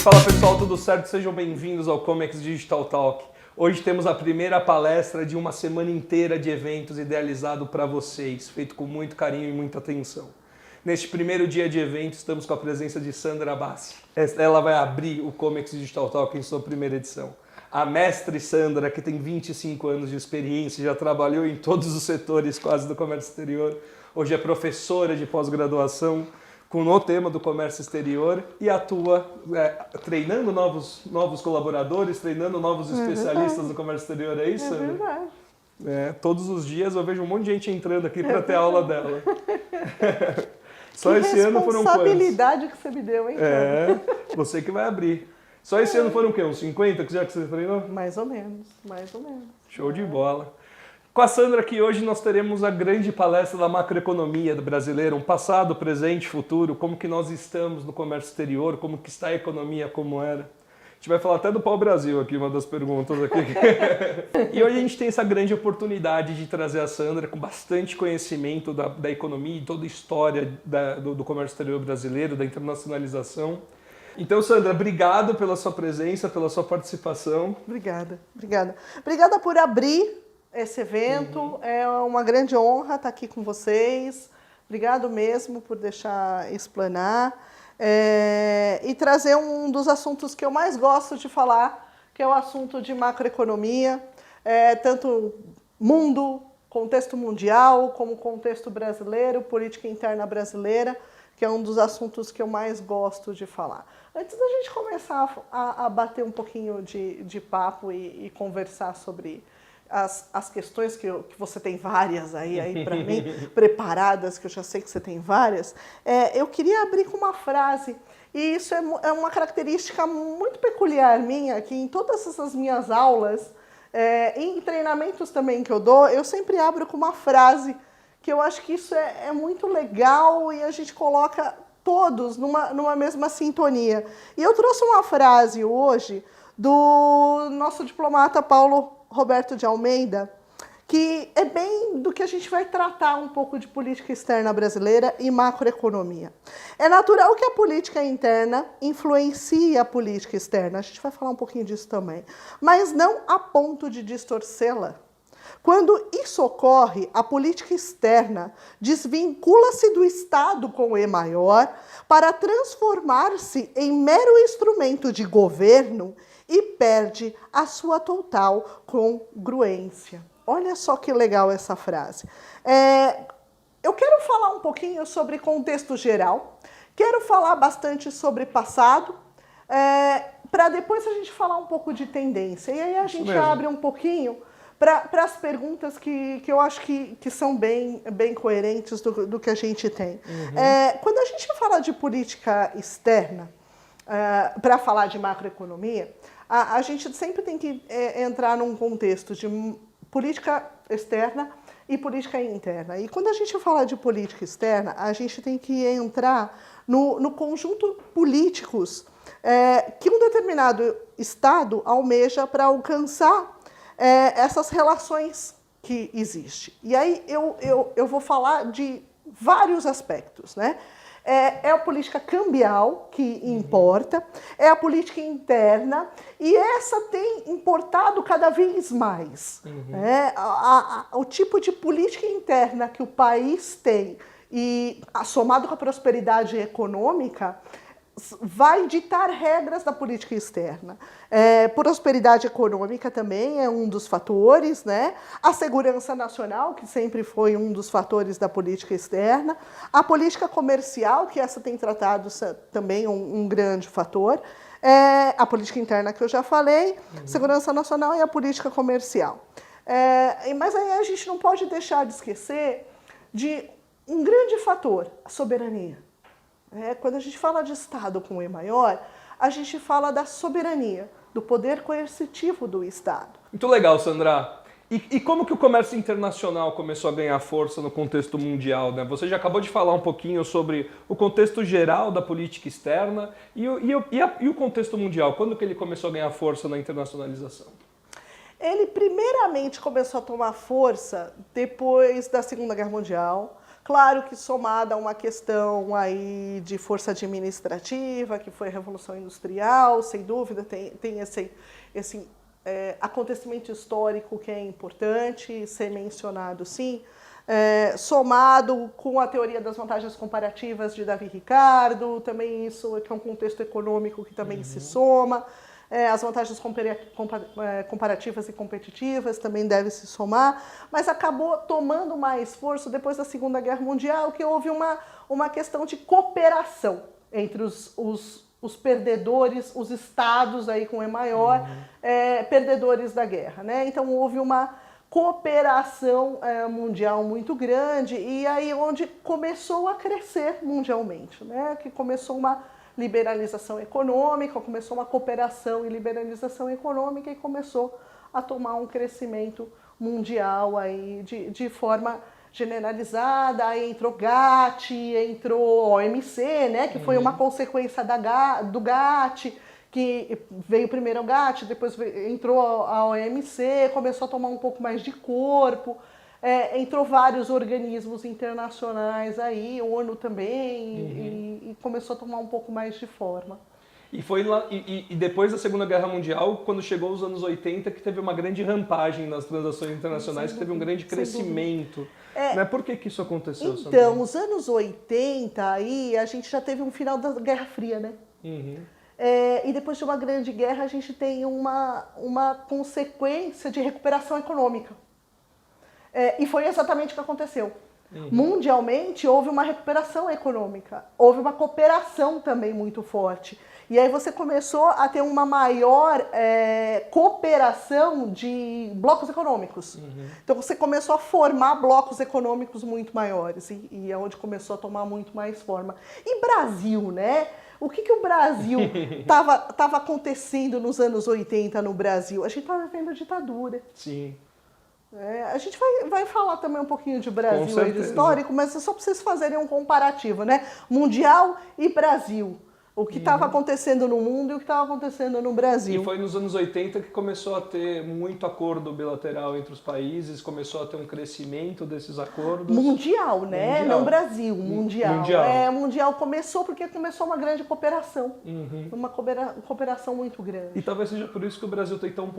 Fala pessoal, tudo certo? Sejam bem-vindos ao Comex Digital Talk. Hoje temos a primeira palestra de uma semana inteira de eventos idealizado para vocês, feito com muito carinho e muita atenção. Neste primeiro dia de evento, estamos com a presença de Sandra Bassi. Ela vai abrir o Comex Digital Talk em sua primeira edição. A mestre Sandra, que tem 25 anos de experiência, já trabalhou em todos os setores quase do comércio exterior, hoje é professora de pós-graduação com o tema do comércio exterior e atua treinando novos colaboradores, treinando novos especialistas no comércio exterior, é isso, Sandra? Verdade. Todos os dias eu vejo um monte de gente entrando aqui para ter aula dela. Só esse ano foram quantos? Responsabilidade que você me deu, hein? Você que vai abrir. Só esse ano foram o quê? Uns 50 que já que você treinou? Mais ou menos, mais ou menos. Show de bola. Com a Sandra aqui hoje nós teremos a grande palestra da macroeconomia do brasileiro, um passado, presente, futuro, como que nós estamos no comércio exterior, como que está a economia, como era. A gente vai falar até do pau-brasil aqui, uma das perguntas aqui. E hoje a gente tem essa grande oportunidade de trazer a Sandra com bastante conhecimento da economia e toda a história do comércio exterior brasileiro, da internacionalização. Então, Sandra, obrigado pela sua presença, pela sua participação. Obrigada, obrigada. Obrigada por abrir esse evento. É uma grande honra estar aqui com vocês. Obrigado mesmo por deixar explanar. E trazer um dos assuntos que eu mais gosto de falar, que é o assunto de macroeconomia, tanto mundo, contexto mundial, como contexto brasileiro, política interna brasileira, que é um dos assuntos que eu mais gosto de falar. Antes da gente começar a bater um pouquinho de papo e conversar sobre as questões que você tem várias aí para mim, preparadas, que eu já sei que você tem várias, eu queria abrir com uma frase, e isso é uma característica muito peculiar minha, que em todas essas minhas aulas, em treinamentos também que eu dou, eu sempre abro com uma frase, que eu acho que isso é muito legal e a gente coloca todos numa mesma sintonia. E eu trouxe uma frase hoje do nosso diplomata Paulo Roberto de Almeida, que é bem do que a gente vai tratar um pouco de política externa brasileira e macroeconomia. É natural que a política interna influencie a política externa, a gente vai falar um pouquinho disso também, mas não a ponto de distorcê-la. Quando isso ocorre, a política externa desvincula-se do Estado com E maior para transformar-se em mero instrumento de governo e perde a sua total congruência. Olha só que legal essa frase. Eu quero falar um pouquinho sobre contexto geral, quero falar bastante sobre passado, para depois a gente falar um pouco de tendência. E aí a gente abre um pouquinho para as perguntas que eu acho que são bem coerentes do que a gente tem. Quando a gente fala de política externa, para falar de macroeconomia, a gente sempre tem que entrar num contexto de política externa e política interna. E quando a gente fala de política externa, a gente tem que entrar no conjunto políticos que um determinado Estado almeja para alcançar essas relações que existem. E aí eu vou falar de vários aspectos, né? É a política cambial que importa, é a política interna, e essa tem importado cada vez mais. O tipo de política interna que o país tem, e somado com a prosperidade econômica, vai ditar regras da política externa. Prosperidade econômica também é um dos fatores, né? A segurança nacional, que sempre foi um dos fatores da política externa. A política comercial, que essa tem tratado também um grande fator. A política interna, que eu já falei, segurança nacional e a política comercial. Mas aí a gente não pode deixar de esquecer de um grande fator, a soberania. Quando a gente fala de Estado com E maior, a gente fala da soberania, do poder coercitivo do Estado. Muito legal, Sandra. E como que o comércio internacional começou a ganhar força no contexto mundial, né? Você já acabou de falar um pouquinho sobre o contexto geral da política externa e o contexto mundial. Quando que ele começou a ganhar força na internacionalização? Ele primeiramente começou a tomar força depois da Segunda Guerra Mundial. Claro que somada a uma questão aí de força administrativa, que foi a Revolução Industrial, sem dúvida tem esse acontecimento histórico que é importante ser mencionado, sim, somado com a teoria das vantagens comparativas de Davi Ricardo, também isso que é um contexto econômico que também se soma, as vantagens comparativas e competitivas também devem se somar, mas acabou tomando mais força depois da Segunda Guerra Mundial, que houve uma questão de cooperação entre os perdedores, os estados aí com E maior, perdedores da guerra, né? Então houve uma cooperação mundial muito grande e aí onde começou a crescer mundialmente, né? Que começou uma liberalização econômica, começou uma cooperação e liberalização econômica e começou a tomar um crescimento mundial aí de forma generalizada. Aí entrou GATT, entrou OMC, né, que foi uma consequência do GATT, que veio primeiro o GATT, depois entrou a OMC, começou a tomar um pouco mais de corpo. Entrou vários organismos internacionais aí, ONU também, e começou a tomar um pouco mais de forma. E foi lá, e depois da Segunda Guerra Mundial, quando chegou os anos 80, que teve uma grande rampagem nas transações internacionais, que teve um grande crescimento. Né? Por que isso aconteceu? Então, os anos 80, aí a gente já teve um final da Guerra Fria, né? E depois de uma grande guerra, a gente tem uma consequência de recuperação econômica. E foi exatamente o que aconteceu. Mundialmente, houve uma recuperação econômica, houve uma cooperação também muito forte. E aí você começou a ter uma maior cooperação de blocos econômicos. Então você começou a formar blocos econômicos muito maiores e é onde começou a tomar muito mais forma. E Brasil, né? O que o Brasil estava acontecendo nos anos 80 no Brasil? A gente estava vivendo ditadura. Sim. A gente vai falar também um pouquinho de Brasil aí, de histórico, mas é só para vocês fazerem um comparativo, né? Mundial e Brasil. O que estava acontecendo no mundo e o que estava acontecendo no Brasil. E foi nos anos 80 que começou a ter muito acordo bilateral entre os países, começou a ter um crescimento desses acordos. Mundial, né? Mundial. Não Brasil, mundial. Mundial começou porque começou uma grande cooperação. Uma cooperação muito grande. E talvez seja por isso que o Brasil tem tão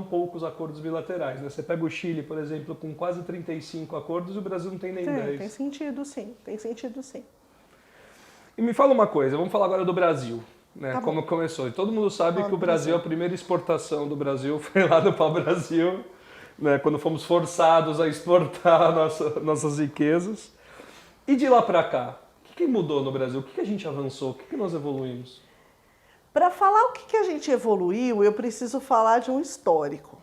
poucos acordos bilaterais, né? Você pega o Chile, por exemplo, com quase 35 acordos e o Brasil não tem nem 10. Tem sentido, sim. Tem sentido, sim. E me fala uma coisa, vamos falar agora do Brasil, né? Como começou. E todo mundo sabe que o Brasil, a primeira exportação do Brasil foi lá do pau-brasil, né? Quando fomos forçados a exportar nossas riquezas. E de lá para cá, o que mudou no Brasil? O que a gente avançou? O que nós evoluímos? Para falar o que a gente evoluiu, eu preciso falar de um histórico.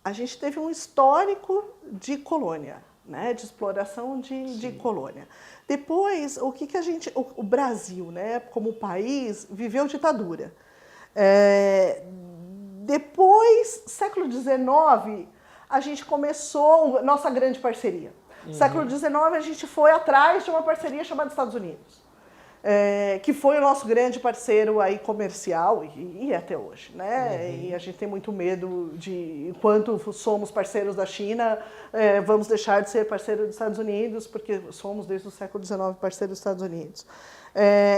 A gente teve um histórico de colônia, né, de exploração de colônia. Depois, o Brasil, né, como país, viveu ditadura. Depois, século XIX, a gente começou nossa grande parceria. Século XIX, a gente foi atrás de uma parceria chamada Estados Unidos. Que foi o nosso grande parceiro aí comercial e até hoje, né? E a gente tem muito medo de, enquanto somos parceiros da China, vamos deixar de ser parceiro dos Estados Unidos, porque somos desde o século XIX parceiros dos Estados Unidos.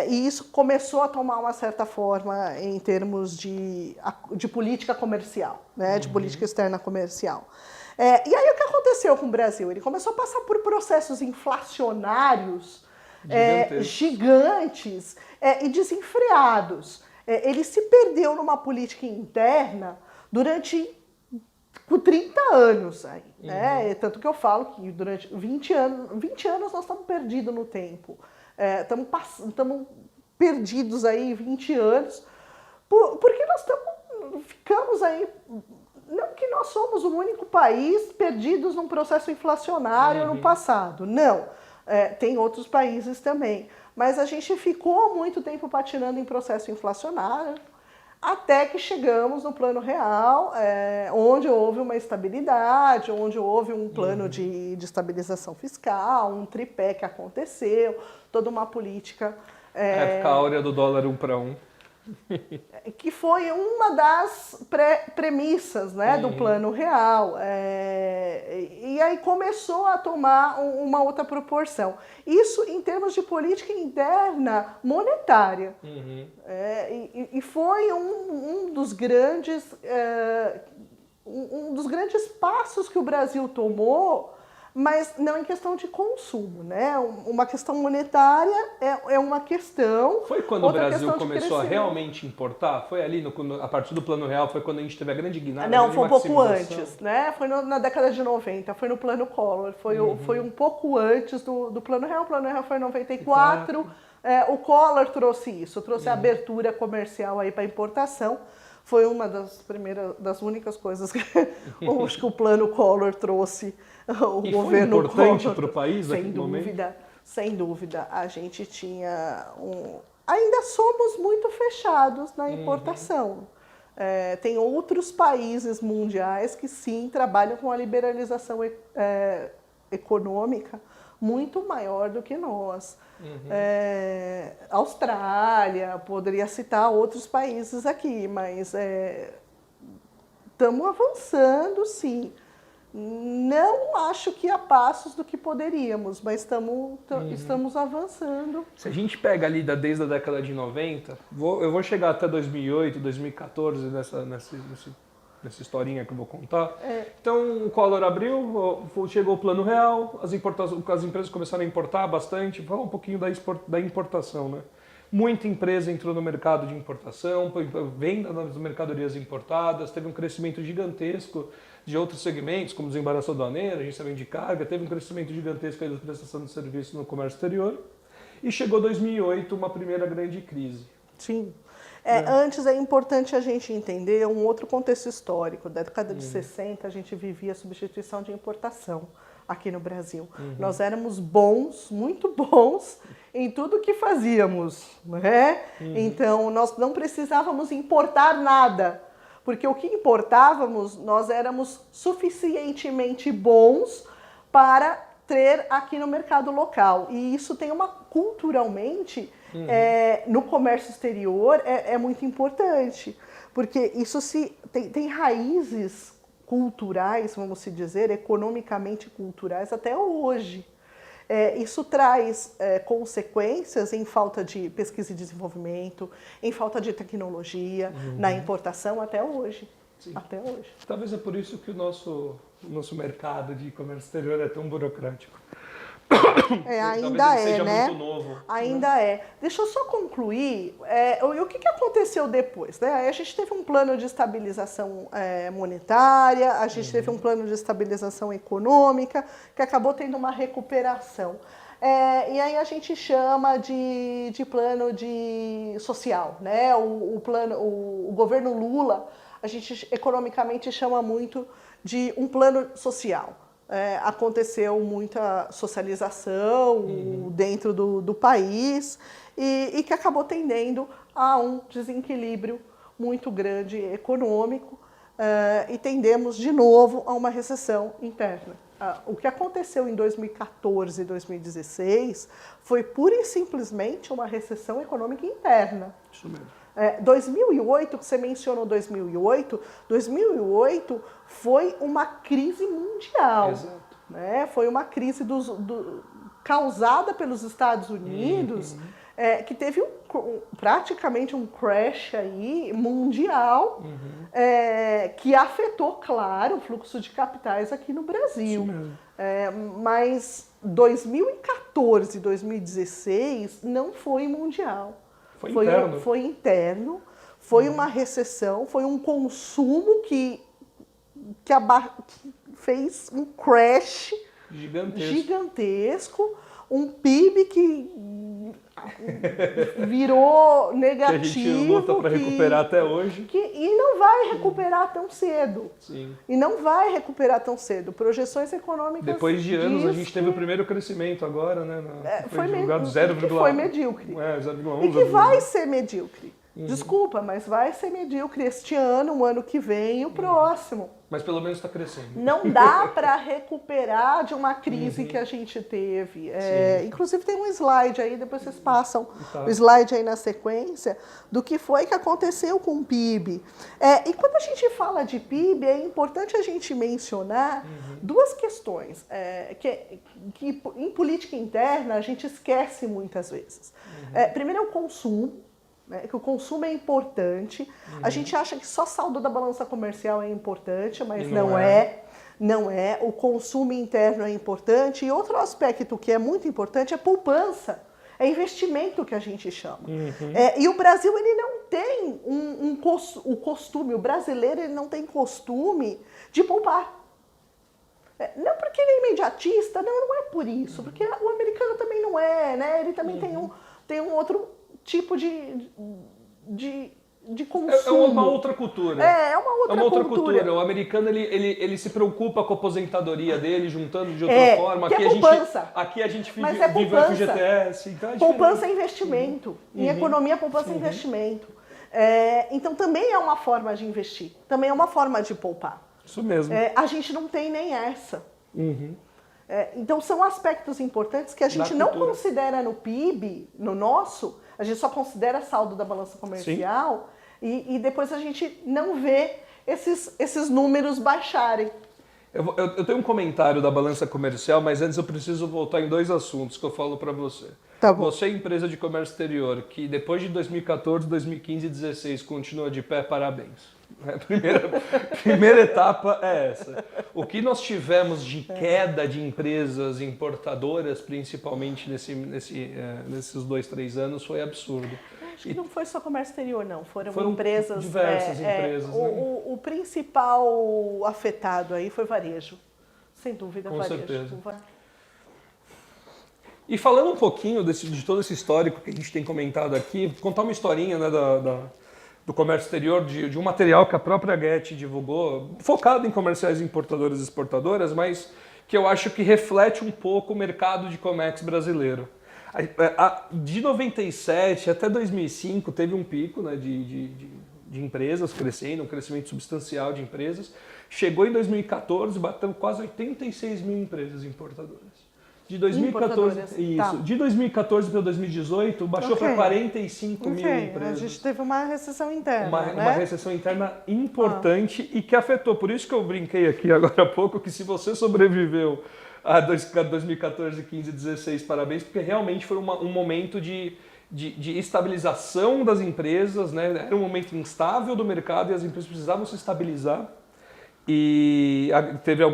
E isso começou a tomar uma certa forma em termos de política comercial, né? De política externa comercial. E aí o que aconteceu com o Brasil? Ele começou a passar por processos inflacionários gigantes e desenfreados. Ele se perdeu numa política interna durante 30 anos. Aí, né? Tanto que eu falo que durante 20 anos nós estamos perdidos no tempo. Estamos perdidos aí 20 anos, porque nós ficamos aí... Não que nós somos o único país perdidos num processo inflacionário no passado, não. Tem outros países também. Mas a gente ficou muito tempo patinando em processo inflacionário, até que chegamos no plano real, onde houve uma estabilidade, onde houve um plano de estabilização fiscal, um tripé que aconteceu, toda uma política... Época áurea do dólar 1 para 1. que foi uma das premissas, né, do Plano Real. E aí começou a tomar uma outra proporção. Isso em termos de política interna monetária. E foi um dos grandes passos que o Brasil tomou, mas não em questão de consumo, né? Uma questão monetária é uma questão. Foi quando o Brasil começou a realmente importar? Foi ali, a partir do Plano Real, foi quando a gente teve a grande guinada? Não, foi um pouco antes, né? Foi na década de 90, foi no Plano Collor, foi um pouco antes do Plano Real. O Plano Real foi em 94, o Collor trouxe isso, trouxe a abertura comercial aí para importação. Foi uma das únicas coisas que acho que o Plano Collor trouxe. O e governo foi importante para o país naquele momento? Sem dúvida. A gente tinha ainda somos muito fechados na importação. Tem outros países mundiais que sim trabalham com a liberalização econômica muito maior do que nós. Austrália, poderia citar outros países aqui, mas estamos avançando, sim. Não acho que a passos do que poderíamos, mas estamos avançando. Se a gente pega ali desde a década de 90, eu vou chegar até 2008, 2014 nessa historinha que eu vou contar. Então o Collor abriu, chegou o Plano Real, as empresas começaram a importar bastante. Vou falar um pouquinho da importação, né? Muita empresa entrou no mercado de importação, venda das mercadorias importadas, teve um crescimento gigantesco de outros segmentos, como desembaraço aduaneiro, agenciamento de carga, teve um crescimento gigantesco aí da prestação de serviço no comércio exterior. E chegou 2008, uma primeira grande crise. Sim. Antes é importante a gente entender um outro contexto histórico. Da década de 60, a gente vivia a substituição de importação aqui no Brasil. Nós éramos bons, muito bons, em tudo que fazíamos, né? Então, nós não precisávamos importar nada, porque o que importávamos, nós éramos suficientemente bons para ter aqui no mercado local. E isso tem culturalmente, no comércio exterior, é muito importante, porque isso tem raízes culturais, vamos se dizer, economicamente culturais até hoje. Isso traz consequências em falta de pesquisa e desenvolvimento, em falta de tecnologia, na importação até hoje. Sim. Até hoje. Talvez é por isso que o nosso mercado de comércio exterior é tão burocrático. Ainda seja né? Muito novo. Ainda é. Deixa eu só concluir. O que aconteceu depois? Né? Aí a gente teve um plano de estabilização monetária, a gente teve um plano de estabilização econômica, que acabou tendo uma recuperação. E aí a gente chama de plano social. Né? O governo Lula, a gente economicamente chama muito de um plano social. Aconteceu muita socialização dentro do país e que acabou tendendo a um desequilíbrio muito grande econômico e tendemos de novo a uma recessão interna. O que aconteceu em 2014 e 2016 foi pura e simplesmente uma recessão econômica interna. Isso mesmo. 2008, que você mencionou 2008 foi uma crise mundial. Exato. Né? Foi uma crise causada pelos Estados Unidos, que teve praticamente um crash aí mundial, que afetou, claro, o fluxo de capitais aqui no Brasil. Mas 2014 e 2016 não foi mundial. Foi interno, foi uma recessão, foi um consumo que fez um crash gigantesco, um PIB que virou negativo. Que a gente luta para recuperar até hoje. E não vai recuperar tão cedo. Sim. E não vai recuperar tão cedo. Projeções econômicas... Depois de anos, a gente teve o primeiro crescimento agora, né? Foi divulgado 0,1. Foi medíocre. 0,1. E que vai ser medíocre. Desculpa, mas vai ser medíocre este ano, o ano que vem e o próximo. Mas pelo menos está crescendo. Não dá para recuperar de uma crise que a gente teve. Inclusive tem um slide aí, depois vocês passam o slide aí na sequência, do que foi que aconteceu com o PIB. E quando a gente fala de PIB, é importante a gente mencionar duas questões que em política interna a gente esquece muitas vezes. Primeiro é o consumo. Que o consumo é importante. A gente acha que só saldo da balança comercial é importante, mas não é. Não é. O consumo interno é importante. E outro aspecto que é muito importante é poupança. É investimento que a gente chama. E o Brasil ele não tem o costume, o brasileiro ele não tem costume de poupar. Não porque ele é imediatista, não é por isso. Porque o americano também não é, né? Ele também tem um outro tipo de consumo. É uma outra cultura. É uma outra cultura. O americano, ele se preocupa com a aposentadoria dele, juntando de outra forma. Aqui é poupança. Aqui a gente Mas é vive o FGTS. Então poupança é investimento. Em economia, poupança é investimento. Então também é uma forma de investir. Também é uma forma de poupar. Isso mesmo. A gente não tem nem essa. Então são aspectos importantes que a gente não considera no PIB, no nosso, a gente só considera saldo da balança comercial e depois a gente não vê esses números baixarem. Eu tenho um comentário da balança comercial, mas antes eu preciso voltar em dois assuntos que eu falo para você. Tá bom. Você é empresa de comércio exterior, que depois de 2014, 2015 e 2016 continua de pé, parabéns. Primeira etapa é essa. O que nós tivemos de queda de empresas importadoras, principalmente nesses 2, 3 anos, foi absurdo. Acho que não foi só comércio exterior, não. Foram empresas... Diversas empresas. O principal afetado aí foi varejo. Sem dúvida, Com varejo. certeza. E falando um pouquinho de todo esse histórico que a gente tem comentado aqui, contar uma historinha, né, do comércio exterior, de um material que a própria Getty divulgou, focado em comerciais importadoras e exportadoras, mas que eu acho que reflete um pouco o mercado de Comex brasileiro. De 97 até 2005 teve um pico, né, de empresas crescendo, um crescimento substancial de empresas. Chegou em 2014, bateu quase 86 mil empresas importadoras. De 2014, de 2014 para 2018, baixou para 45 mil empresas. A gente teve uma recessão interna, uma recessão interna importante e que afetou. Por isso que eu brinquei aqui agora há pouco, que se você sobreviveu a 2014, 15, 16, parabéns, porque realmente foi um momento de estabilização das empresas, né? Era um momento instável do mercado e as empresas precisavam se estabilizar. E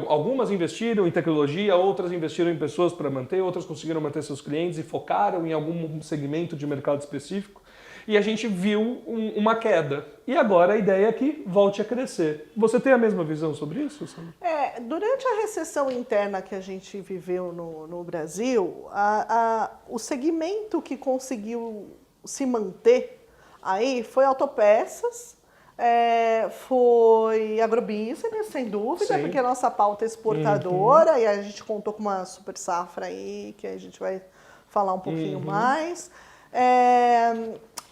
algumas investiram em tecnologia, outras investiram em pessoas para manter, outras conseguiram manter seus clientes e focaram em algum segmento de mercado específico. E a gente viu uma queda. E agora a ideia é que volte a crescer. Você tem a mesma visão sobre isso, Sandra? Durante a recessão interna que a gente viveu no Brasil, o segmento que conseguiu se manter aí foi autopeças, foi agrobusiness, sem dúvida, porque a nossa pauta é exportadora e a gente contou com uma super safra aí, que a gente vai falar um pouquinho mais.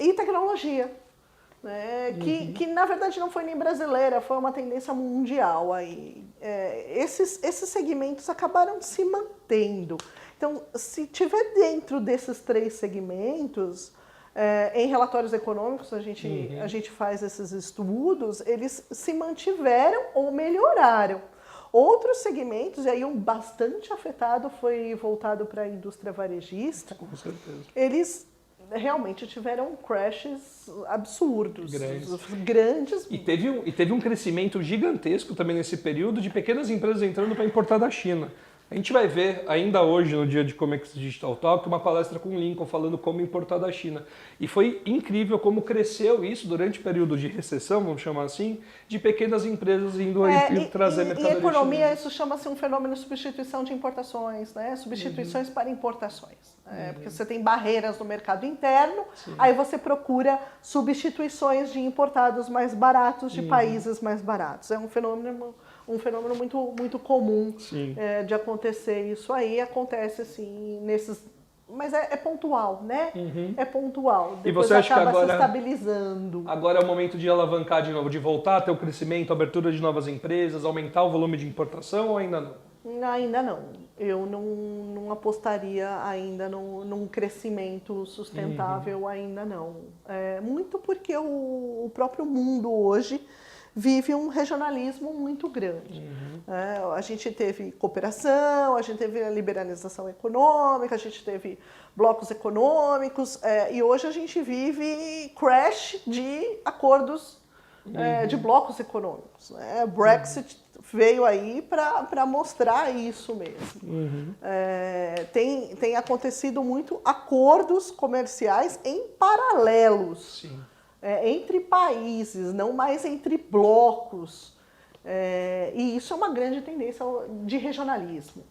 E tecnologia, né? Que na verdade não foi nem brasileira, foi uma tendência mundial aí. Esses segmentos acabaram se mantendo. Então, se tiver dentro desses 3 segmentos, em relatórios econômicos a gente faz esses estudos, eles se mantiveram ou melhoraram. Outros segmentos, e aí um bastante afetado foi voltado para a indústria varejista. Com certeza. Eles realmente tiveram crashes absurdos, grandes. E teve um crescimento gigantesco também nesse período de pequenas empresas entrando para importar da China. A gente vai ver ainda hoje, no dia de Comex Digital Talk, uma palestra com o Lincoln falando como importar da China. E foi incrível como cresceu isso durante o período de recessão, vamos chamar assim, de pequenas empresas indo trazer mercadoria. Em economia, chinesa. Isso chama-se um fenômeno de substituição de importações, né? Substituições para importações. Porque você tem barreiras no mercado interno, aí você procura substituições de importados mais baratos de países mais baratos. É um fenômeno muito, muito comum de acontecer isso aí. Acontece assim, mas é pontual, né? É pontual. E Depois você acha que acaba agora, se estabilizando. agora é o momento de alavancar de novo, de voltar a ter o crescimento, abertura de novas empresas, aumentar o volume de importação ou ainda não? Ainda não. Eu não apostaria ainda num crescimento sustentável, ainda não. Muito porque o próprio mundo hoje vive um regionalismo muito grande. A gente teve cooperação, a gente teve a liberalização econômica, a gente teve blocos econômicos, e hoje a gente vive crash de acordos de blocos econômicos. O Brexit veio aí para mostrar isso mesmo. Tem acontecido muito acordos comerciais em paralelos. Sim. Entre países, não mais entre blocos. E isso é uma grande tendência de regionalismo.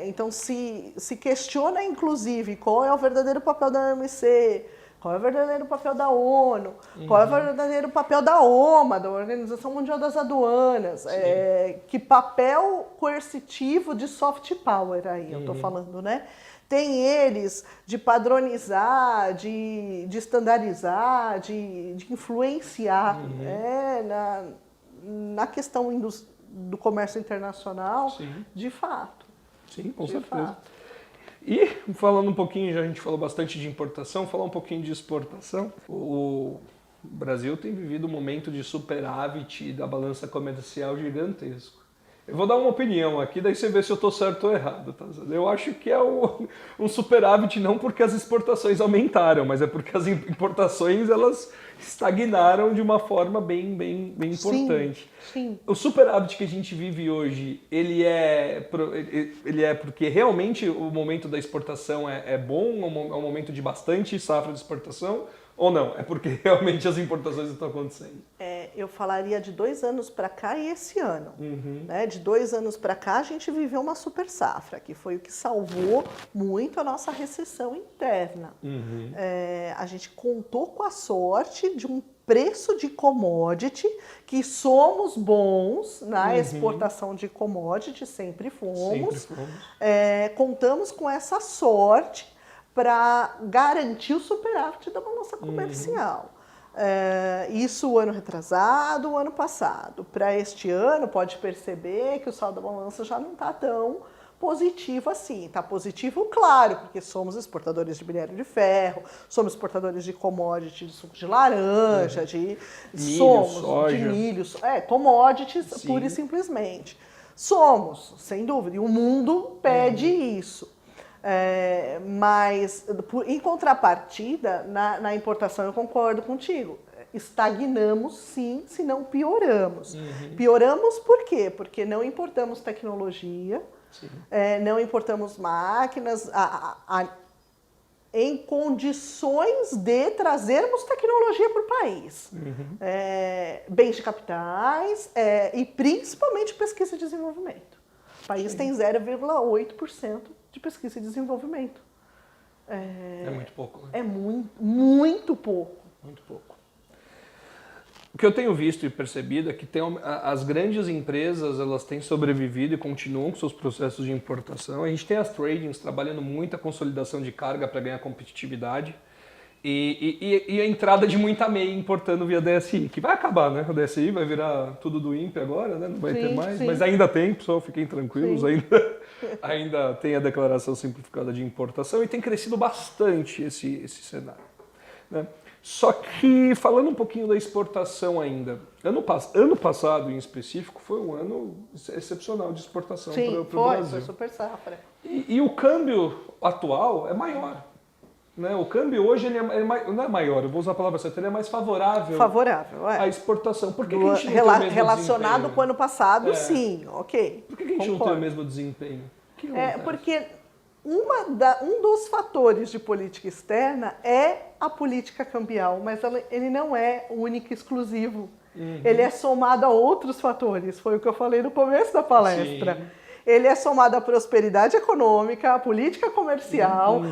Então, se questiona, inclusive, qual é o verdadeiro papel da OMC, qual é o verdadeiro papel da ONU, qual é o verdadeiro papel da OMA, da Organização Mundial das Aduanas, que papel coercitivo de soft power aí eu estou falando, né? Tem eles de padronizar, de estandarizar, de influenciar na questão do comércio internacional, de fato. Sim, com certeza. E falando um pouquinho, já a gente falou bastante de importação, falar um pouquinho de exportação. O Brasil tem vivido um momento de superávit da balança comercial gigantesco. Eu vou dar uma opinião aqui, daí você vê se eu estou certo ou errado. Tá? Eu acho que é um superávit não porque as exportações aumentaram, mas é porque as importações elas estagnaram de uma forma bem importante. Sim. O superávit que a gente vive hoje, ele é porque realmente o momento da exportação é bom, é um momento de bastante safra de exportação, ou não? É porque realmente as importações estão acontecendo? Eu falaria de 2 anos para cá e esse ano. Né? De 2 anos para cá, a gente viveu uma super safra, que foi o que salvou muito a nossa recessão interna. A gente contou com a sorte de um preço de commodity, que somos bons na exportação de commodity, sempre fomos. Contamos com essa sorte para garantir o superávit da balança comercial. Isso o ano retrasado, o ano passado. Para este ano, pode perceber que o saldo da balança já não está tão positivo assim. Está positivo, claro, porque somos exportadores de minério de ferro, somos exportadores de commodities, de suco de laranja, de milho, commodities pura e simplesmente. Somos, sem dúvida, e o mundo pede isso. Mas, em contrapartida, na importação eu concordo contigo. Estagnamos sim, se não pioramos. Pioramos por quê? Porque não importamos tecnologia, não importamos máquinas em condições de trazermos tecnologia para o país. Bens de capitais e principalmente pesquisa e desenvolvimento. O país tem 0,8% de pesquisa e desenvolvimento. É muito pouco. Né? É muito pouco. Muito pouco. O que eu tenho visto e percebido é que as grandes empresas elas têm sobrevivido e continuam com seus processos de importação. A gente tem as tradings trabalhando muito a consolidação de carga para ganhar competitividade e a entrada de muita MEI importando via DSI, que vai acabar, né? O DSI vai virar tudo do INPE agora, né? Não vai ter mais, mas ainda tem, pessoal, fiquem tranquilos, ainda tem a declaração simplificada de importação e tem crescido bastante esse cenário. Né? Só que, falando um pouquinho da exportação ainda, ano passado em específico foi um ano excepcional de exportação para o Brasil. Foi super safra. E o câmbio atual é maior. Né? O câmbio hoje ele não é maior, eu vou usar a palavra certa, ele é mais favorável à exportação. Por que a gente não tem o mesmo relacionado desempenho? com o ano passado, sim, ok. Por que a gente não tem o mesmo desempenho? Porque um dos fatores de política externa é a política cambial, mas ele não é único e exclusivo. Ele é somado a outros fatores, foi o que eu falei no começo da palestra. Sim. Ele é somado à prosperidade econômica, à política comercial,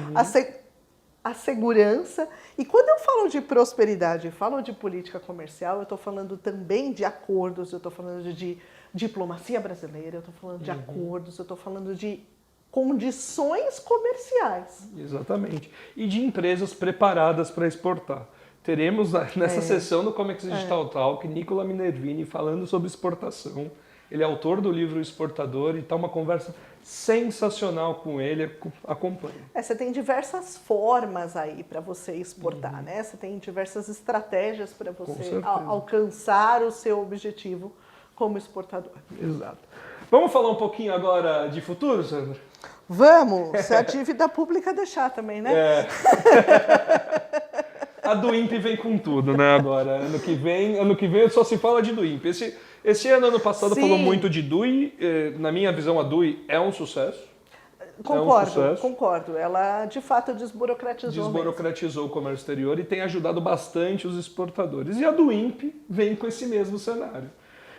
a segurança. E quando eu falo de prosperidade, falo de política comercial, eu estou falando também de acordos, eu estou falando de diplomacia brasileira, eu estou falando de acordos, eu estou falando de condições comerciais. Exatamente. E de empresas preparadas para exportar. Teremos nessa sessão do Comex Digital Talk, Nicola Minervini falando sobre exportação. Ele é autor do livro Exportador e está uma conversa sensacional com ele. Acompanhe. Você tem diversas formas aí para você exportar, né? Você tem diversas estratégias para você alcançar o seu objetivo como exportador. Exato. Vamos falar um pouquinho agora de futuro, Sandra? Vamos, se a dívida pública deixar também, né? A do INPE vem com tudo, né, agora. Ano que vem só se fala de do INPE. Esse ano passado falou muito de DUI. Na minha visão, a DUI é um sucesso. Concordo. Ela, de fato, desburocratizou o comércio exterior e tem ajudado bastante os exportadores. E a do INPE vem com esse mesmo cenário.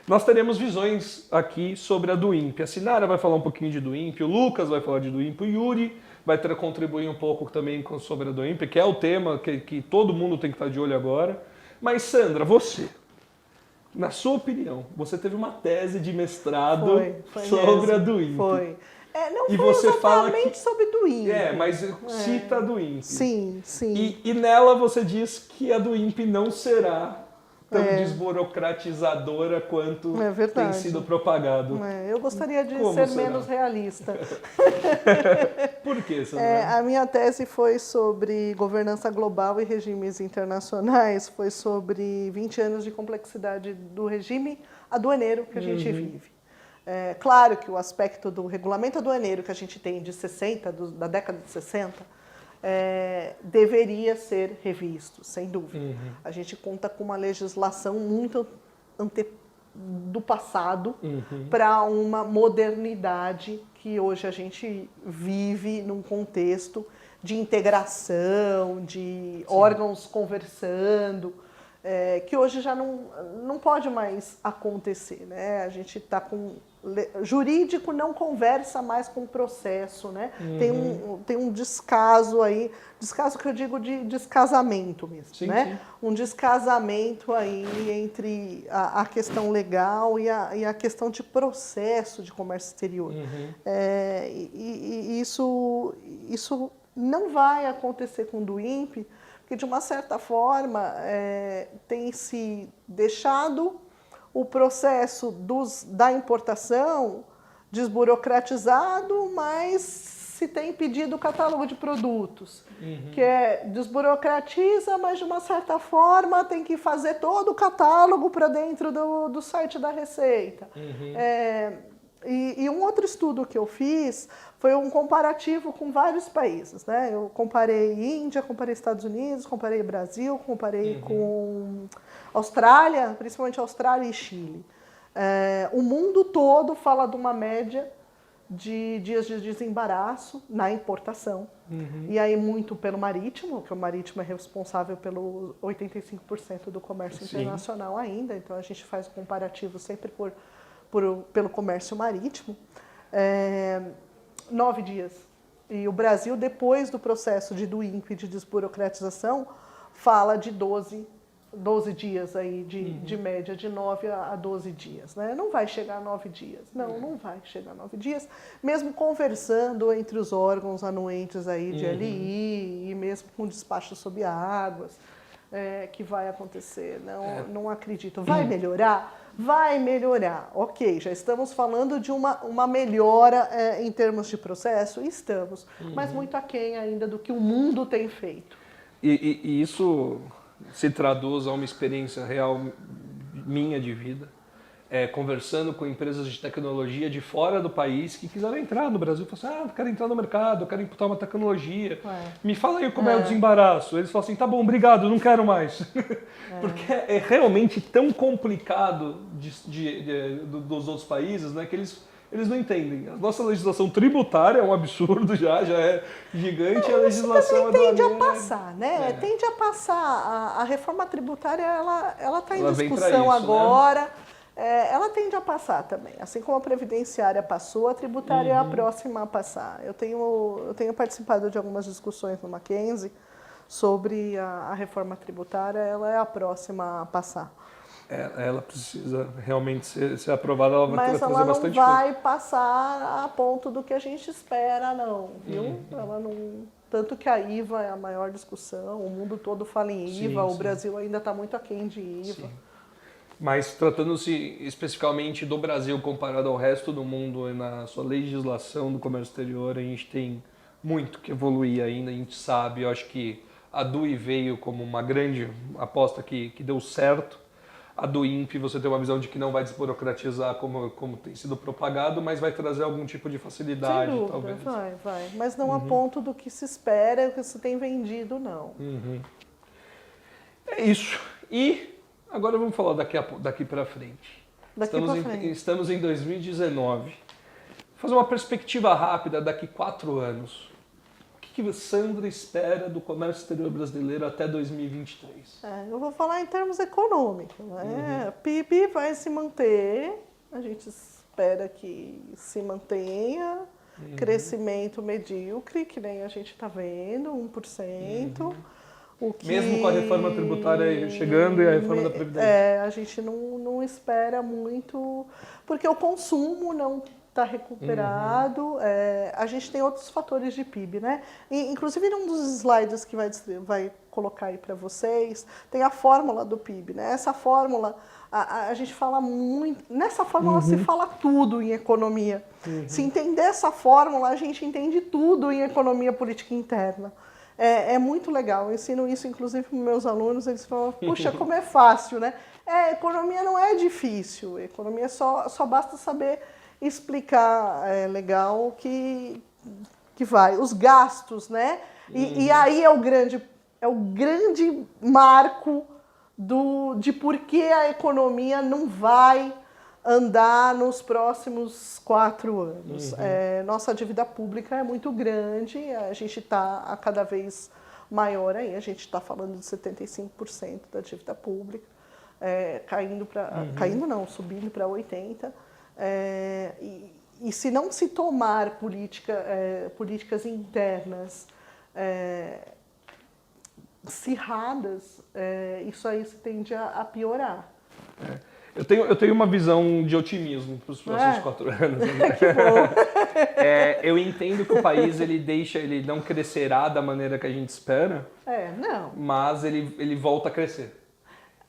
Nós teremos visões aqui sobre a do INPE. A Sinara vai falar um pouquinho de do INPE, o Lucas vai falar de do INPE, o Yuri vai contribuir um pouco também sobre a do INPE, que é o tema que todo mundo tem que estar de olho agora. Mas, Sandra, você, na sua opinião, você teve uma tese de mestrado sobre a do INPE. Foi. Não foi exatamente sobre do INPE. Mas cita a do INPE. Sim. E nela você diz que a do INPE não será tão desburocratizadora quanto tem sido propagado. Eu gostaria de ser menos realista. Por que, Sandra? A minha tese foi sobre governança global e regimes internacionais, foi sobre 20 anos de complexidade do regime aduaneiro que a gente vive. Claro que o aspecto do regulamento aduaneiro que a gente tem de 60, da década de 60, deveria ser revisto, sem dúvida. A gente conta com uma legislação muito do passado para uma modernidade que hoje a gente vive num contexto de integração, de órgãos conversando, que hoje já não pode mais acontecer, né? A gente está com... Jurídico não conversa mais com o processo, né? Tem um descaso aí, descaso que eu digo de descasamento mesmo, né? Um descasamento aí entre a questão legal e a questão de processo de comércio exterior. E isso não vai acontecer com o do INPE, porque de uma certa forma tem se deixado o processo da importação desburocratizado, mas se tem pedido o catálogo de produtos, que desburocratiza, mas de uma certa forma tem que fazer todo o catálogo para dentro do site da Receita. E um outro estudo que eu fiz foi um comparativo com vários países, né? Eu comparei Índia, comparei Estados Unidos, comparei Brasil, comparei com Austrália, principalmente Austrália e Chile. O mundo todo fala de uma média de dias de desembaraço na importação. E aí muito pelo marítimo, que o marítimo é responsável pelo 85% do comércio internacional ainda, então a gente faz um comparativo sempre pelo comércio marítimo. 9 dias. E o Brasil, depois do processo do INPE de desburocratização, fala de 12 dias aí de média, de 9 a 12 dias. Né? Não vai chegar a 9 dias. Não vai chegar a 9 dias. Mesmo conversando entre os órgãos anuentes aí de LI e mesmo com despacho sob águas, que vai acontecer. Não acredito. Vai melhorar? Vai melhorar. Ok, já estamos falando de uma melhora em termos de processo? Estamos. Mas muito aquém ainda do que o mundo tem feito. E isso se traduz a uma experiência real minha de vida, conversando com empresas de tecnologia de fora do país que quiseram entrar no Brasil. Falaram assim, eu quero entrar no mercado, eu quero importar uma tecnologia. Me fala aí como é o desembaraço. Eles falam assim, tá bom, obrigado, não quero mais. Porque é realmente tão complicado dos outros países, né, que eles não entendem. A nossa legislação tributária é um absurdo já é gigante. A legislação aduaneira tende a passar, né? Tende a passar. A reforma tributária, ela está em discussão agora. Né? Ela tende a passar também. Assim como a previdenciária passou, a tributária é a próxima a passar. Eu tenho participado de algumas discussões no Mackenzie sobre a reforma tributária, ela é a próxima a passar. Ela precisa realmente ser aprovada, ela vai Mas trazer ela não bastante coisa. vai passar a ponto do que a gente espera, não, viu? Ela não... Tanto que a IVA é a maior discussão, o mundo todo fala em IVA, o Brasil ainda está muito aquém de IVA. Sim. Mas tratando-se especificamente do Brasil comparado ao resto do mundo, na sua legislação do comércio exterior, a gente tem muito que evoluir ainda, a gente sabe. Eu acho que a DUI veio como uma grande aposta que deu certo. A do INPE você tem uma visão de que não vai desburocratizar como tem sido propagado, mas vai trazer algum tipo de facilidade, Sem dúvida, talvez. vai. Mas não a ponto do que se espera, o que se tem vendido, não. É isso. E agora vamos falar daqui para frente. Estamos em 2019. Vou fazer uma perspectiva rápida daqui 4 anos. O que Sandra espera do comércio exterior brasileiro até 2023? Eu vou falar em termos econômicos. Né? PIB vai se manter, a gente espera que se mantenha, crescimento medíocre, que nem a gente está vendo, 1%. Mesmo com a reforma tributária chegando e a reforma da Previdência. A gente não espera muito, porque o consumo não está recuperado. A gente tem outros fatores de PIB, né? Inclusive, num dos slides que vai colocar aí para vocês, tem a fórmula do PIB, né? Essa fórmula, a gente fala muito... Nessa fórmula se fala tudo em economia. Se entender essa fórmula, a gente entende tudo em economia política interna. É muito legal, eu ensino isso inclusive para meus alunos, eles falam, puxa, como é fácil, né? Economia não é difícil, economia só basta saber explicar legal que vai. Os gastos, né? E aí é o grande marco de por que a economia não vai andar nos próximos 4 anos. Nossa dívida pública é muito grande, a gente está a cada vez maior aí, a gente está falando de 75% da dívida pública, subindo para 80%. E se não se tomar políticas internas acirradas, isso aí se tende a piorar. Eu tenho uma visão de otimismo para os próximos 4 anos. Né? Que bom. Eu entendo que o país ele não crescerá da maneira que a gente espera, não. mas ele volta a crescer.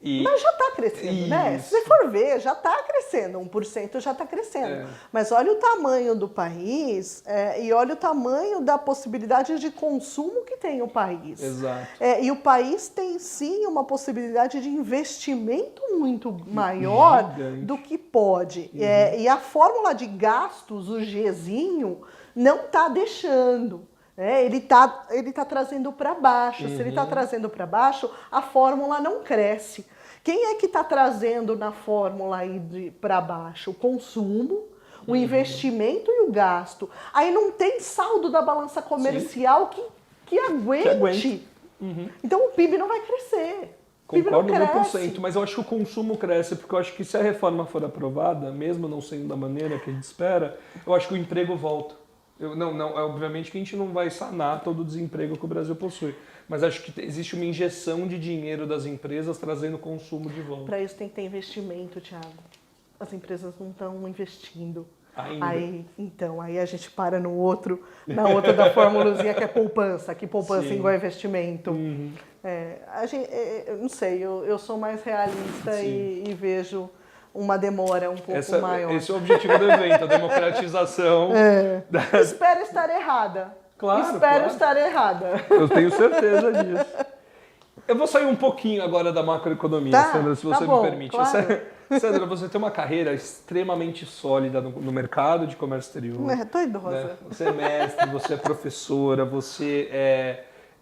Mas já está crescendo, né? Se você for ver, já está crescendo, 1% já está crescendo. Mas olha o tamanho do país e olha o tamanho da possibilidade de consumo que tem o país. Exato. E o país tem sim uma possibilidade de investimento muito maior do que pode. E a fórmula de gastos, o Gzinho, não está deixando. Ele está trazendo para baixo. Se ele está trazendo para baixo, a fórmula não cresce. Quem é que está trazendo na fórmula aí para baixo? O consumo, o investimento e o gasto. Aí não tem saldo da balança comercial que aguente. Então o PIB não vai crescer. Concordo 100%, mas eu acho que o consumo cresce, porque eu acho que se a reforma for aprovada, mesmo não sendo da maneira que a gente espera, eu acho que o emprego volta. Obviamente que a gente não vai sanar todo o desemprego que o Brasil possui, mas acho que existe uma injeção de dinheiro das empresas trazendo consumo de volta. Para isso tem que ter investimento, Thiago. As empresas não estão investindo. Ainda. Aí a gente para na outra da formulazinha que é poupança, que poupança igual investimento. Eu não sei, eu sou mais realista e vejo uma demora um pouco maior. Esse é o objetivo do evento, a democratização. Espero estar errada. Claro, Espero estar errada. Eu tenho certeza disso. Eu vou sair um pouquinho agora da macroeconomia, Sandra, se você me permite. Claro. Sandra, você tem uma carreira extremamente sólida no mercado de comércio exterior. Tô idosa. Né? Você é mestre, você é professora, você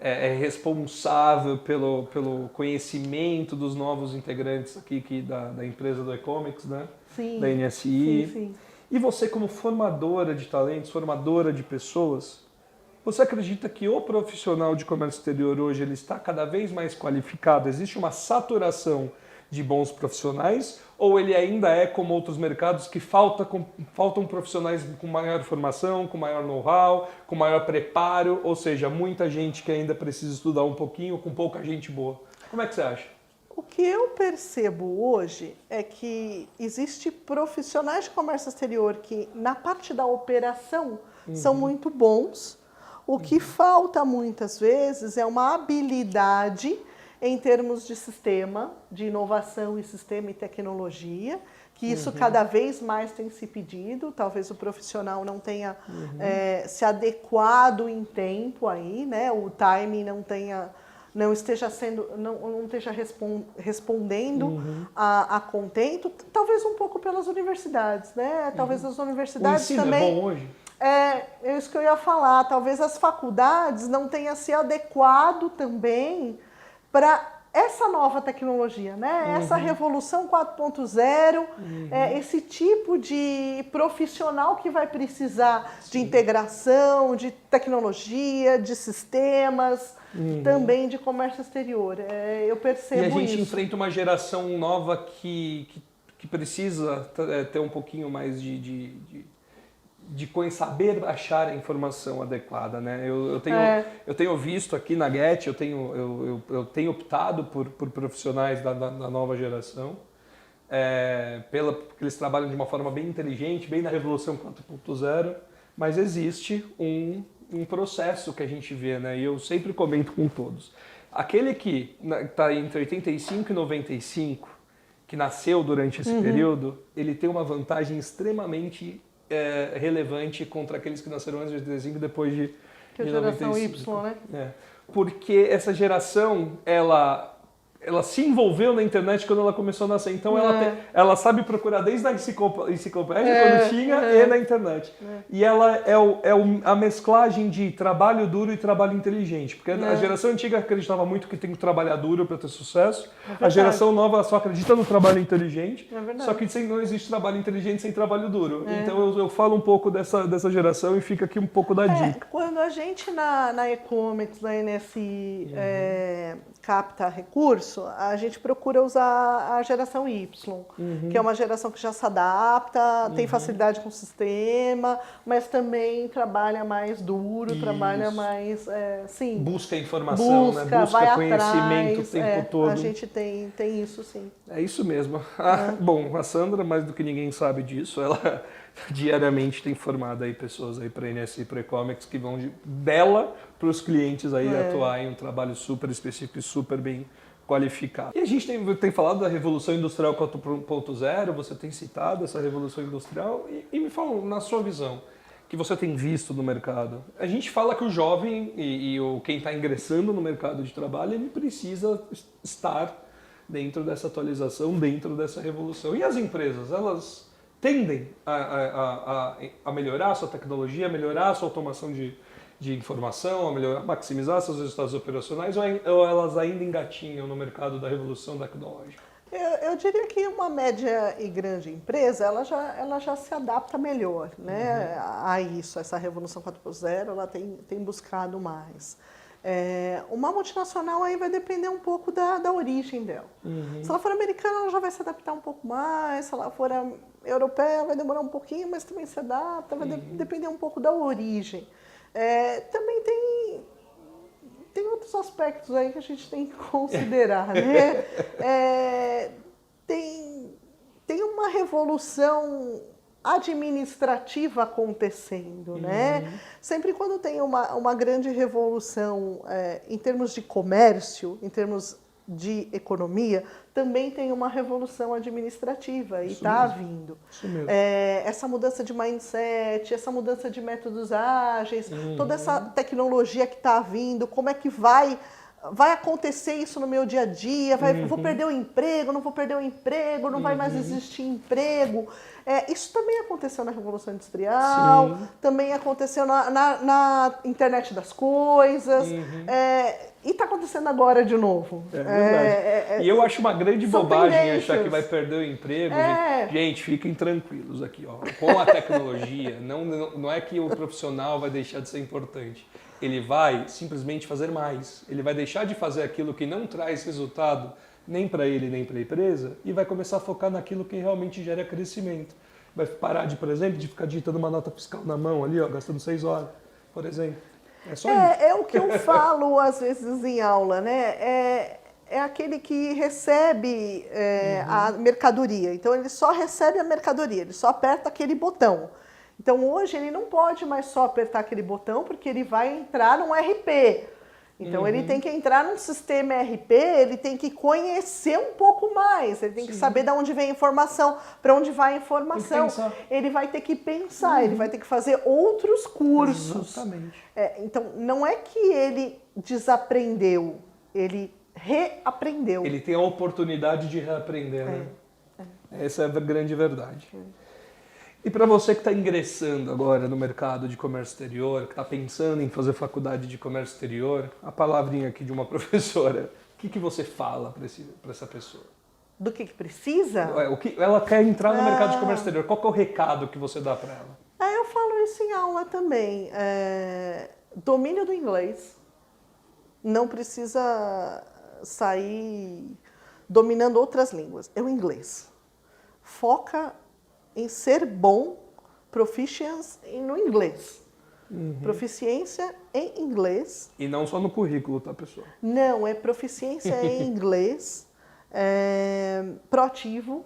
é responsável pelo conhecimento dos novos integrantes aqui da empresa do E-Comics, né? Sim. Da NSI. Sim. E você, como formadora de talentos, formadora de pessoas, você acredita que o profissional de comércio exterior hoje ele está cada vez mais qualificado? Existe uma saturação de bons profissionais? Ou ele ainda é como outros mercados que faltam profissionais com maior formação, com maior know-how, com maior preparo? Ou seja, muita gente que ainda precisa estudar um pouquinho, com pouca gente boa. Como é que você acha? O que eu percebo hoje é que existe profissionais de comércio exterior que, na parte da operação, são muito bons. O que falta muitas vezes é uma habilidade em termos de sistema, de inovação e sistema e tecnologia, que isso cada vez mais tem se pedido. Talvez o profissional não tenha se adequado em tempo aí, né? O timing não esteja respondendo a contento, talvez um pouco pelas universidades, né? Talvez as universidades o ensino também. É bom hoje? É isso que eu ia falar. Talvez as faculdades não tenham se adequado também para essa nova tecnologia, né? Essa revolução 4.0, esse tipo de profissional que vai precisar de integração, de tecnologia, de sistemas, também de comércio exterior. Eu percebo isso. E a gente enfrenta uma geração nova que precisa ter um pouquinho mais de saber achar a informação adequada, né? Eu tenho visto aqui na Get, eu tenho optado por profissionais da nova geração, porque eles trabalham de uma forma bem inteligente, bem na Revolução 4.0, mas existe um processo que a gente vê, né? E eu sempre comento com todos. Aquele que está entre 85 e 95, que nasceu durante esse período, ele tem uma vantagem extremamente relevante contra aqueles que nasceram antes de 85 e depois de que é a geração 95. Y, né? Porque essa geração, ela se envolveu na internet quando ela começou a nascer. Então ela sabe procurar desde a enciclopédia, quando tinha, e na internet. E ela a mesclagem de trabalho duro e trabalho inteligente. Porque a geração antiga acreditava muito que tem que trabalhar duro para ter sucesso. A geração nova só acredita no trabalho inteligente. Só que não existe trabalho inteligente sem trabalho duro. Então eu falo um pouco dessa geração e fica aqui um pouco da dica. Quando a gente na E-Comics, na NSI, capta recurso, a gente procura usar a geração Y, que é uma geração que já se adapta, tem facilidade com o sistema, mas também trabalha mais duro, trabalha mais, sim. Busca informação, busca conhecimento o tempo todo. A gente tem isso, sim. É isso mesmo. Bom, a Sandra, mais do que ninguém sabe disso, ela diariamente tem formado aí pessoas aí para a NSI, para E-Comics, que vão dela para os clientes aí atuar em um trabalho super específico e super bem qualificado. E a gente tem falado da Revolução Industrial 4.0, você tem citado essa Revolução Industrial, e me fala, na sua visão, que você tem visto no mercado. A gente fala que o jovem quem está ingressando no mercado de trabalho, ele precisa estar dentro dessa atualização, dentro dessa revolução. E as empresas, elas tendem a melhorar a sua tecnologia, a melhorar a sua automação de informação, a maximizar seus resultados operacionais, ou elas ainda engatinham no mercado da revolução tecnológica? Eu diria que uma média e grande empresa, ela já se adapta melhor, né, a isso, essa revolução 4.0, ela tem buscado mais. Uma multinacional aí vai depender um pouco da origem dela. Se ela for americana, ela já vai se adaptar um pouco mais. Se ela for europeia, vai demorar um pouquinho, mas também se adapta, vai depender um pouco da origem. Também tem outros aspectos aí que a gente tem que considerar, né? Tem uma revolução administrativa acontecendo, né? Sempre quando tem uma grande revolução em termos de comércio, em termos de economia, também tem uma revolução administrativa e está vindo. Essa mudança de mindset, essa mudança de métodos ágeis, toda essa tecnologia que está vindo, como é que vai acontecer isso no meu dia a dia, vou perder o emprego, não vou perder o emprego, não vai mais existir emprego. Isso também aconteceu na Revolução Industrial, também aconteceu na internet das coisas, e está acontecendo agora de novo. E eu acho uma grande bobagem achar que vai perder o emprego. Gente, fiquem tranquilos aqui. Com a tecnologia, não é que o profissional vai deixar de ser importante. Ele vai simplesmente fazer mais. Ele vai deixar de fazer aquilo que não traz resultado nem para ele, nem para a empresa, e vai começar a focar naquilo que realmente gera crescimento. Vai parar, por exemplo, de ficar digitando uma nota fiscal na mão ali, gastando 6 horas, por exemplo. É só isso. É o que eu falo às vezes em aula, né? é aquele que recebe a mercadoria. Então, ele só recebe a mercadoria, ele só aperta aquele botão. Então, hoje, ele não pode mais só apertar aquele botão, porque ele vai entrar num RP. Então, ele tem que entrar num sistema RP, ele tem que conhecer um pouco mais, ele tem que saber de onde vem a informação, para onde vai a informação. Ele vai ter que pensar, ele vai ter que fazer outros cursos. Exatamente. Então, não é que ele desaprendeu, ele reaprendeu. Ele tem a oportunidade de reaprender, né? Essa é a grande verdade. E para você que está ingressando agora no mercado de comércio exterior, que está pensando em fazer faculdade de comércio exterior, a palavrinha aqui de uma professora, o que você fala para essa pessoa? Do que precisa? O que ela quer entrar no mercado de comércio exterior, qual que é o recado que você dá para ela? Eu falo isso em aula também. Domínio do inglês. Não precisa sair dominando outras línguas. É o inglês. Foca em ser bom, proficiência no inglês. Proficiência em inglês. E não só no currículo, tá, pessoal? Não, é proficiência em inglês, proativo,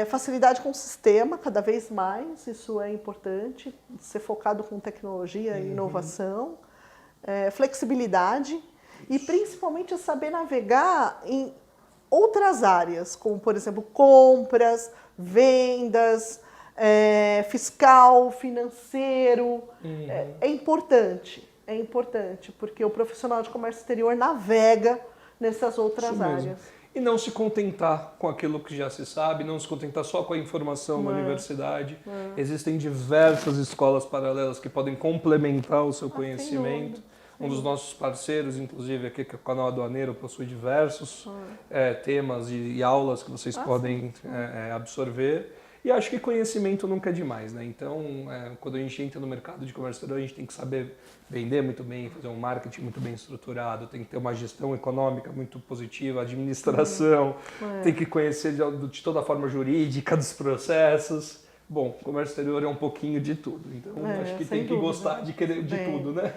facilidade com o sistema, cada vez mais, isso é importante, ser focado com tecnologia e inovação, flexibilidade e principalmente saber navegar em outras áreas, como, por exemplo, compras, vendas, fiscal, financeiro. É importante, porque o profissional de comércio exterior navega nessas outras áreas. E não se contentar com aquilo que já se sabe, não se contentar só com a informação da universidade. Existem diversas escolas paralelas que podem complementar o seu conhecimento. Um dos nossos parceiros, inclusive, aqui, que é o canal Aduaneiro, possui diversos temas e aulas que vocês podem absorver. E acho que conhecimento nunca é demais, né? Então, quando a gente entra no mercado de comércio exterior, a gente tem que saber vender muito bem, fazer um marketing muito bem estruturado, tem que ter uma gestão econômica muito positiva, administração, tem que conhecer de toda a forma jurídica dos processos. Bom, comércio exterior é um pouquinho de tudo, então acho que tem que gostar de querer de tudo, né?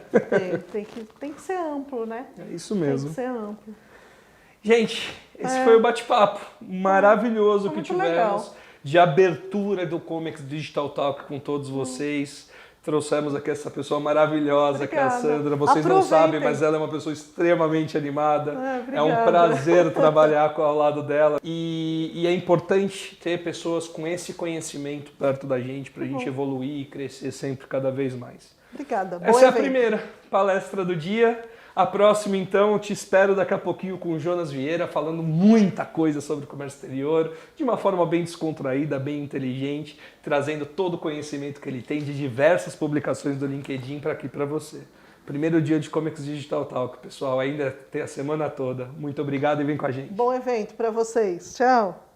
Tem que ser amplo, né? É isso mesmo. Tem que ser amplo. Gente, esse foi o bate-papo maravilhoso que tivemos, legal. De abertura do Comex Digital Talk com todos vocês. Trouxemos aqui essa pessoa maravilhosa, que é a Sandra. Vocês não sabem, mas ela é uma pessoa extremamente animada. É um prazer trabalhar ao lado dela. E é importante ter pessoas com esse conhecimento perto da gente para a gente evoluir e crescer sempre cada vez mais. Obrigada. Essa é a primeira palestra do dia. A próxima, então, eu te espero daqui a pouquinho com o Jonas Vieira, falando muita coisa sobre comércio exterior, de uma forma bem descontraída, bem inteligente, trazendo todo o conhecimento que ele tem de diversas publicações do LinkedIn para aqui para você. Primeiro dia de Comex Digital Talk, pessoal, ainda tem a semana toda. Muito obrigado e vem com a gente. Bom evento para vocês. Tchau.